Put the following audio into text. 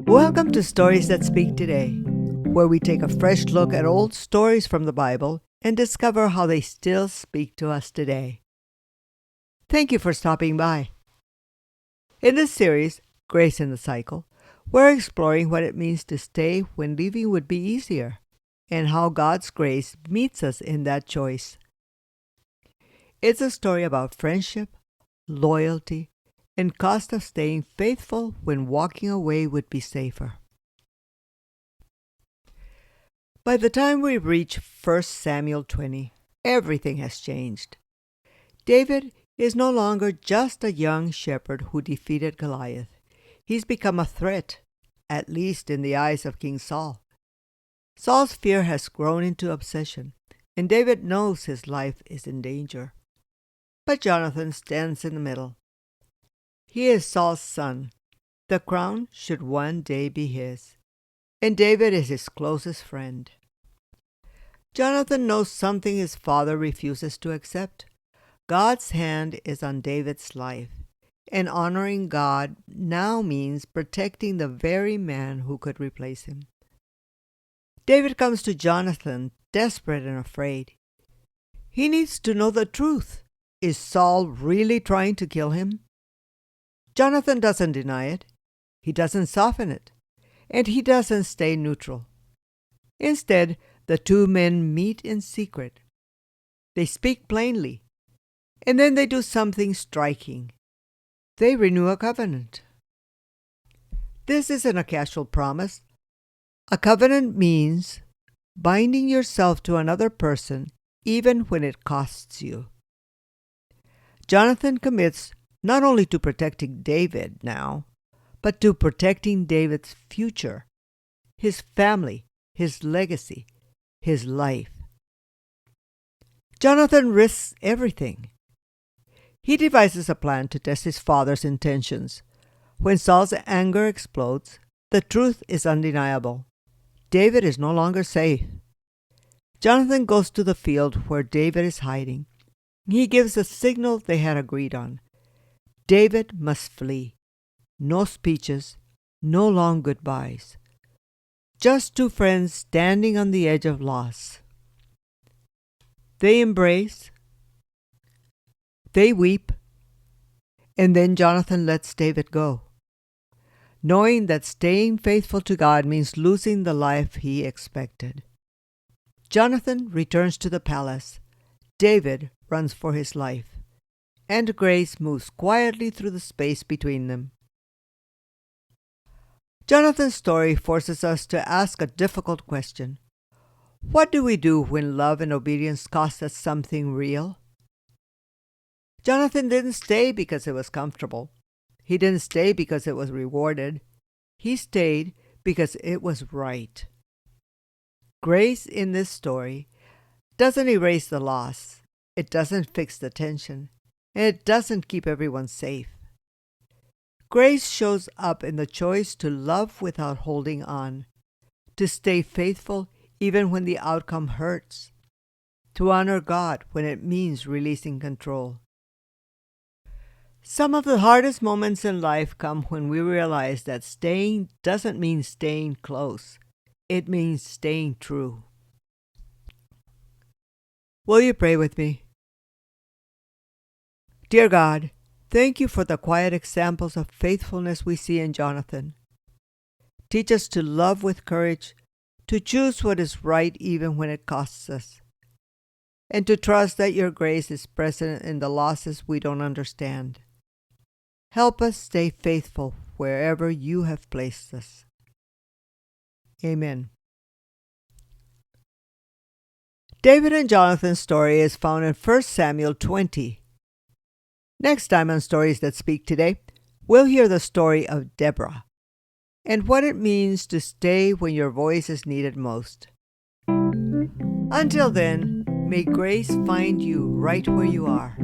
Welcome to Stories That Speak Today, where we take a fresh look at old stories from the Bible and discover how they still speak to us today. Thank you for stopping by. In this series, Grace in the Cycle, we're exploring what it means to stay when leaving would be easier, and how God's grace meets us in that choice. It's a story about friendship, loyalty, and cost of staying faithful when walking away would be safer. By the time we reach 1 Samuel 20, everything has changed. David is no longer just a young shepherd who defeated Goliath. He's become a threat, at least in the eyes of King Saul. Saul's fear has grown into obsession, and David knows his life is in danger. But Jonathan stands in the middle. He is Saul's son. The crown should one day be his, and David is his closest friend. Jonathan knows something his father refuses to accept. God's hand is on David's life, and honoring God now means protecting the very man who could replace him. David comes to Jonathan desperate and afraid. He needs to know the truth. Is Saul really trying to kill him? Jonathan doesn't deny it. He doesn't soften it. And he doesn't stay neutral. Instead, the two men meet in secret. They speak plainly. And then they do something striking. They renew a covenant. This isn't a casual promise. A covenant means binding yourself to another person even when it costs you. Jonathan commits not only to protecting David now, but to protecting David's future, his family, his legacy, his life. Jonathan risks everything. He devises a plan to test his father's intentions. When Saul's anger explodes, the truth is undeniable. David is no longer safe. Jonathan goes to the field where David is hiding. He gives a signal they had agreed on. David must flee. No speeches, no long goodbyes. Just two friends standing on the edge of loss. They embrace. They weep. And then Jonathan lets David go, knowing that staying faithful to God means losing the life he expected. Jonathan returns to the palace. David runs for his life, and grace moves quietly through the space between them. Jonathan's story forces us to ask a difficult question. What do we do when love and obedience cost us something real? Jonathan didn't stay because it was comfortable. He didn't stay because it was rewarded. He stayed because it was right. Grace in this story doesn't erase the loss. It doesn't fix the tension. And it doesn't keep everyone safe. Grace shows up in the choice to love without holding on, to stay faithful even when the outcome hurts, to honor God when it means releasing control. Some of the hardest moments in life come when we realize that staying doesn't mean staying close. It means staying true. Will you pray with me? Dear God, thank you for the quiet examples of faithfulness we see in Jonathan. Teach us to love with courage, to choose what is right even when it costs us, and to trust that your grace is present in the losses we don't understand. Help us stay faithful wherever you have placed us. Amen. David and Jonathan's story is found in 1 Samuel 20. Next time on Stories That Speak Today, we'll hear the story of Deborah and what it means to stay when your voice is needed most. Until then, may grace find you right where you are.